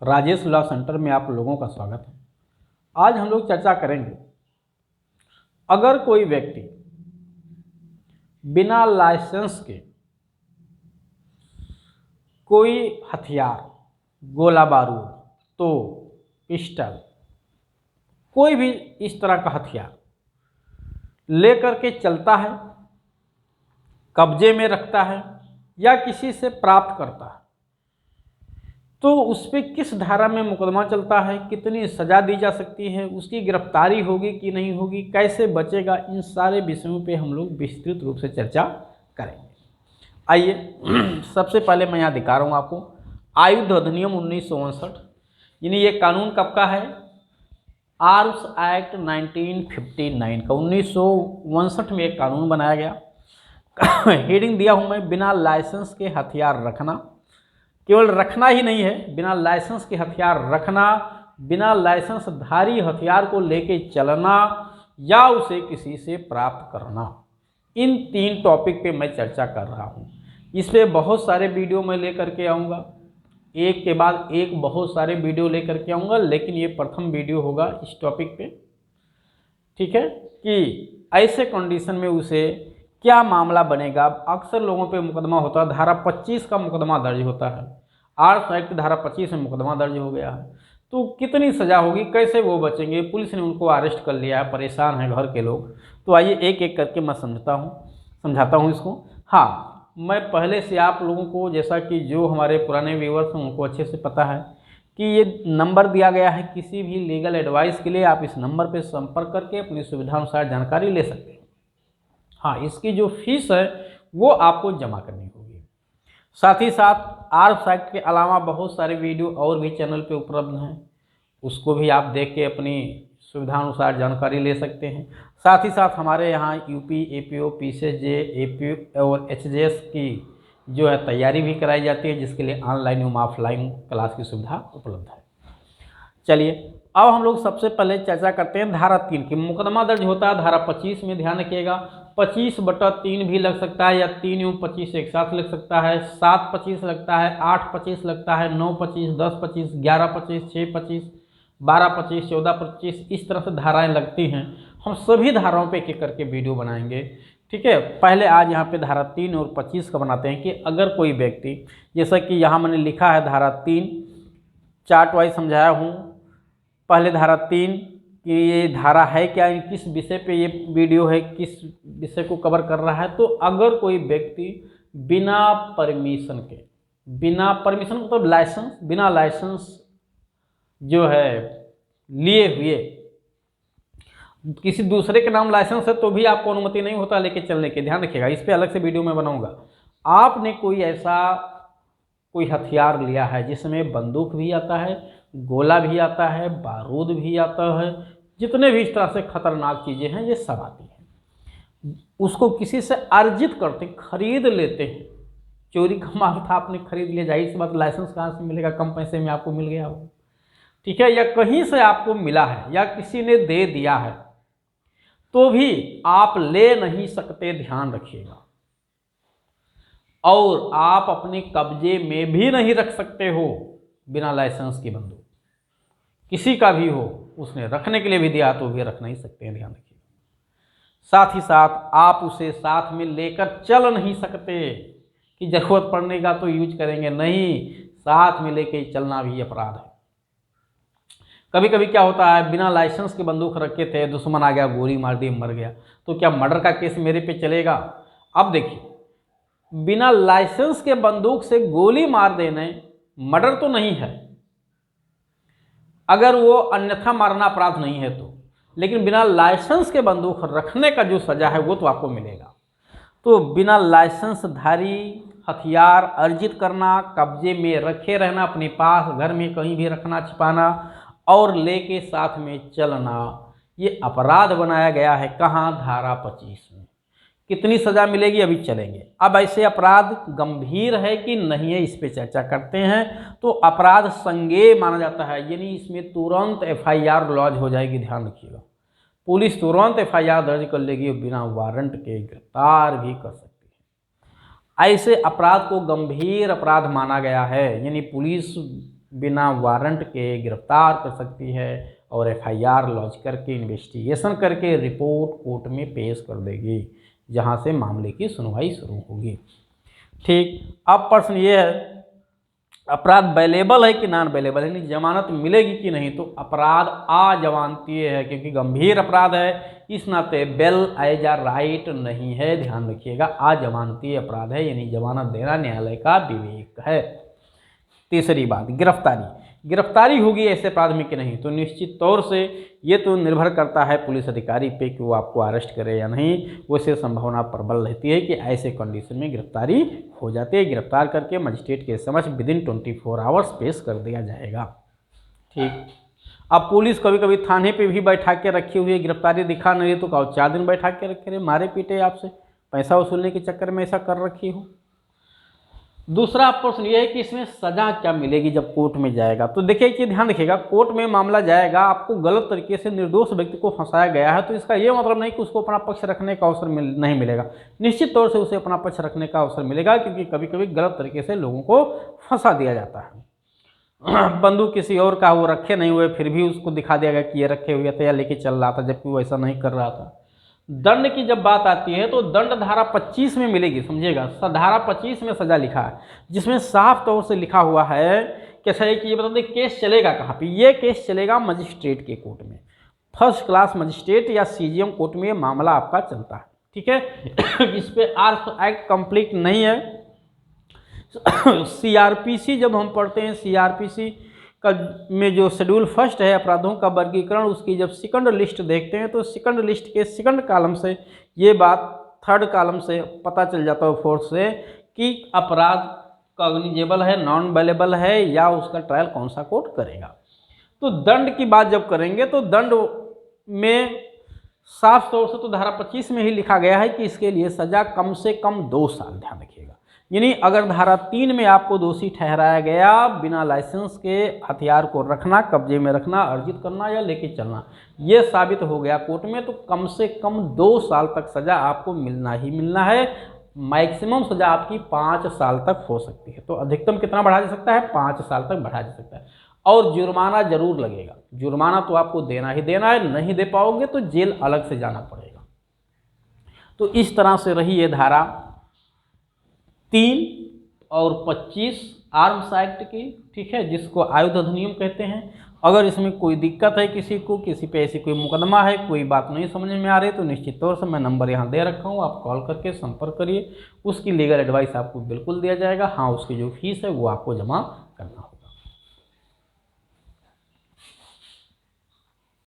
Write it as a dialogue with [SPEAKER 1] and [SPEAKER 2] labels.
[SPEAKER 1] Rajesh law centre में आप लोगों का स्वागत है। आज हम लोग चर्चा करेंगे, अगर कोई व्यक्ति बिना लाइसेंस के कोई हथियार, गोला बारूद, तो पिस्टल, कोई भी इस तरह का हथियार लेकर के चलता है, कब्जे में रखता है या किसी से प्राप्त करता है, तो उस पर किस धारा में मुकदमा चलता है, कितनी सज़ा दी जा सकती है, उसकी गिरफ्तारी होगी कि नहीं होगी, कैसे बचेगा, इन सारे विषयों पे हम लोग विस्तृत रूप से चर्चा करेंगे। आइए सबसे पहले मैं यहाँ दिखा रहा हूँ आपको आयुध अधिनियम 1959, यानी ये कानून कब का है? आर्म्स एक्ट 1959 का 1959 में एक कानून बनाया गया। हेडिंग दिया हूँ मैं, बिना लाइसेंस के हथियार रखना। केवल रखना ही नहीं है, बिना लाइसेंस के हथियार रखना, बिना लाइसेंसधारी हथियार को लेके चलना या उसे किसी से प्राप्त करना, इन 3 टॉपिक पे मैं चर्चा कर रहा हूँ। इस पे बहुत सारे वीडियो मैं लेकर के आऊँगा, एक के बाद एक बहुत सारे वीडियो लेकर के आऊँगा, लेकिन ये प्रथम वीडियो होगा इस टॉपिक पे, ठीक है, कि ऐसे कंडीशन में उसे क्या मामला बनेगा। अक्सर लोगों पे मुकदमा होता है, धारा 25 का मुकदमा दर्ज होता है, आर्म्स एक्ट धारा 25 में मुकदमा दर्ज हो गया है, तो कितनी सज़ा होगी, कैसे वो बचेंगे, पुलिस ने उनको अरेस्ट कर लिया है, परेशान हैं घर के लोग। तो आइए एक एक करके मैं समझाता हूँ इसको। हाँ, मैं पहले से आप लोगों को, जैसा कि जो हमारे पुराने व्यूअर्स हैं उनको अच्छे से पता है कि ये नंबर दिया गया है, किसी भी लीगल एडवाइस के लिए आप इस नंबर पर संपर्क करके अपनी सुविधानुसार जानकारी ले सकते हैं। हाँ, इसकी जो फीस है वो आपको जमा करनी होगी। साथ ही साथ आर्म्स एक्ट के अलावा बहुत सारे वीडियो और भी चैनल पे उपलब्ध हैं, उसको भी आप देख के अपनी सुविधानुसार जानकारी ले सकते हैं। साथ ही साथ हमारे यहाँ यूपी, एपीओ, पीसीजे, एपीओ और एचजेएस की जो है तैयारी भी कराई जाती है, जिसके लिए ऑनलाइन एवं ऑफलाइन क्लास की सुविधा उपलब्ध है। चलिए अब हम लोग सबसे पहले चर्चा करते हैं धारा 3 की। मुकदमा दर्ज होता है धारा 25 में, ध्यान रखिएगा 25/3 भी लग सकता है, या 3 एवं 25 एक साथ लग सकता है, 7/25 लगता है, 8/25 लगता है, 9/25, 10/25, 11/25, 6/25, 12/25, 14/25, इस तरह से धाराएं लगती हैं। हम सभी धाराओं पे एक एक करके वीडियो बनाएंगे, ठीक है। पहले आज यहाँ पे धारा 3 और 25 का बनाते हैं कि अगर कोई व्यक्ति, जैसा कि यहाँ मैंने लिखा है धारा 3, चार्ट वाइज समझाया हूँ। पहले धारा 3 कि ये धारा है क्या, किस विषय पे ये वीडियो है, किस विषय को कवर कर रहा है। तो अगर कोई व्यक्ति बिना परमिशन के, बिना परमिशन मतलब लाइसेंस, बिना लाइसेंस जो है लिए हुए, किसी दूसरे के नाम लाइसेंस है तो भी आपको अनुमति नहीं होता लेके चलने के, ध्यान रखिएगा, इस पे अलग से वीडियो मैं बनाऊंगा। आपने कोई हथियार लिया है जिसमें बंदूक भी आता है, गोला भी आता है, बारूद भी आता है, जितने भी इस तरह से खतरनाक चीज़ें हैं ये सब आती हैं, उसको किसी से अर्जित करते, खरीद लेते हैं। चोरी का माल था, आपने खरीद लिया, जाहिर सी बात लाइसेंस कहाँ से मिलेगा, कम पैसे में आपको मिल गया हो, ठीक है, या कहीं से आपको मिला है या किसी ने दे दिया है, तो भी आप ले नहीं सकते, ध्यान रखिएगा। और आप अपने कब्जे में भी नहीं रख सकते हो बिना लाइसेंस की बंदूक, किसी का भी हो, उसने रखने के लिए भी दिया तो भी रख नहीं सकते हैं, ध्यान रखिए। साथ ही साथ आप उसे साथ में लेकर चल नहीं सकते कि जरूरत पड़ने का तो यूज करेंगे, नहीं, साथ में लेके चलना भी अपराध है। कभी कभी क्या होता है, बिना लाइसेंस के बंदूक रखे थे, दुश्मन आ गया, गोली मार दी, मर गया, तो क्या मर्डर का केस मेरे पे चलेगा? अब देखिए, बिना लाइसेंस के बंदूक से गोली मार देने मर्डर तो नहीं है, अगर वो अन्यथा मारना अपराध नहीं है तो, लेकिन बिना लाइसेंस के बंदूक रखने का जो सजा है वो तो आपको मिलेगा। तो बिना लाइसेंसधारी हथियार अर्जित करना, कब्जे में रखे रहना, अपने पास घर में कहीं भी रखना, छिपाना और लेके साथ में चलना, ये अपराध बनाया गया है। कहाँ? धारा 25 में। कितनी सज़ा मिलेगी अभी चलेंगे। अब ऐसे अपराध गंभीर है कि नहीं है, इस पे चर्चा करते हैं। तो अपराध संज्ञेय माना जाता है, यानी इसमें तुरंत FIR लॉन्च हो जाएगी, ध्यान रखिएगा, पुलिस तुरंत FIR दर्ज कर लेगी, बिना वारंट के गिरफ्तार भी कर सकती है। ऐसे अपराध को गंभीर अपराध माना गया है, यानी पुलिस बिना वारंट के गिरफ्तार कर सकती है और FIR लॉन्च करके इन्वेस्टिगेशन करके रिपोर्ट कोर्ट में पेश कर देगी, जहां से मामले की सुनवाई शुरू होगी। ठीक, अब प्रश्न ये है अपराध बेलेबल है कि नॉन बेलेबल है, जमानत मिलेगी कि नहीं। तो अपराध अजमानतीय है, क्योंकि गंभीर अपराध है, इस नाते बेल एज अ राइट नहीं है, ध्यान रखिएगा। अजमानतीय अपराध है, यानी जमानत देना न्यायालय का विवेक है। तीसरी बात, गिरफ्तारी होगी ऐसे अपराध में कि नहीं। तो निश्चित तौर से ये तो निर्भर करता है पुलिस अधिकारी पे कि वो आपको अरेस्ट करे या नहीं। वैसे संभावना प्रबल रहती है कि ऐसे कंडीशन में गिरफ्तारी हो जाती है। गिरफ्तार करके मजिस्ट्रेट के समक्ष विदिन 24 आवर्स पेश कर दिया जाएगा। ठीक, अब पुलिस कभी कभी थाने पे भी बैठा के रखी हुई है, गिरफ्तारी दिखा नहीं है तो कहो 4 दिन बैठा के रखे रहे, मारे पीटे आपसे, पैसा वसूलने के चक्कर में ऐसा कर रखी हो। दूसरा प्रश्न ये है कि इसमें सजा क्या मिलेगी जब कोर्ट में जाएगा। तो देखिए कि ध्यान रखिएगा, कोर्ट में मामला जाएगा, आपको गलत तरीके से निर्दोष व्यक्ति को फंसाया गया है, तो इसका ये मतलब नहीं कि उसको अपना पक्ष रखने का अवसर नहीं मिलेगा। निश्चित तौर से उसे अपना पक्ष रखने का अवसर मिलेगा, क्योंकि कभी कभी गलत तरीके से लोगों को फंसा दिया जाता है। बंदूक किसी और का वो रखे नहीं हुए, फिर भी उसको दिखा दिया गया कि ये रखे हुए थे या लेके चल रहा था, जबकि वो ऐसा नहीं कर रहा था। दंड की जब बात आती है तो दंड धारा 25 में मिलेगी, समझिएगा। धारा 25 में सजा लिखा है, जिसमें साफ तौर से लिखा हुआ है कि अच्छा कि ये बता दें केस चलेगा कहाँ पे। ये केस चलेगा मजिस्ट्रेट के कोर्ट में, फर्स्ट क्लास मजिस्ट्रेट या CGM कोर्ट में मामला आपका चलता है। ठीक है, इस पे आर्म्स एक्ट कंप्लीट नहीं है। CRPC जब हम पढ़ते हैं, CRPC का में जो शेड्यूल फर्स्ट है अपराधों का वर्गीकरण, उसकी जब सेकंड लिस्ट देखते हैं तो सेकंड लिस्ट के सेकंड कॉलम से ये बात थर्ड कॉलम से पता चल जाता है, फोर्थ से, कि अपराध कॉग्निजेबल है, नॉन बेलेबल है, या उसका ट्रायल कौन सा कोर्ट करेगा। तो दंड की बात जब करेंगे तो दंड में साफ तौर से तो धारा 25 में ही लिखा गया है कि इसके लिए सजा कम से कम 2 साल, ध्यान रखिएगा। यानी अगर धारा 3 में आपको दोषी ठहराया गया, बिना लाइसेंस के हथियार को रखना, कब्जे में रखना, अर्जित करना या लेके चलना, ये साबित हो गया कोर्ट में, तो कम से कम 2 साल तक सजा आपको मिलना ही मिलना है। मैक्सिमम सजा आपकी 5 साल तक हो सकती है। तो अधिकतम कितना बढ़ा जा सकता है? 5 साल तक बढ़ा जा सकता है। और जुर्माना जरूर लगेगा, जुर्माना तो आपको देना ही देना है, नहीं दे पाओगे तो जेल अलग से जाना पड़ेगा। तो इस तरह से रही ये धारा 3 और 25 आर्म्स एक्ट की, ठीक है, जिसको आयुध अधिनियम कहते हैं। अगर इसमें कोई दिक्कत है किसी को, किसी पे ऐसी कोई मुकदमा है, कोई बात नहीं समझ में आ रही, तो निश्चित तौर से मैं नंबर यहाँ दे रखा हूँ, आप कॉल करके संपर्क करिए। उसकी लीगल एडवाइस आपको बिल्कुल दिया जाएगा। हाँ, उसकी जो फीस है वो आपको जमा करना होगा।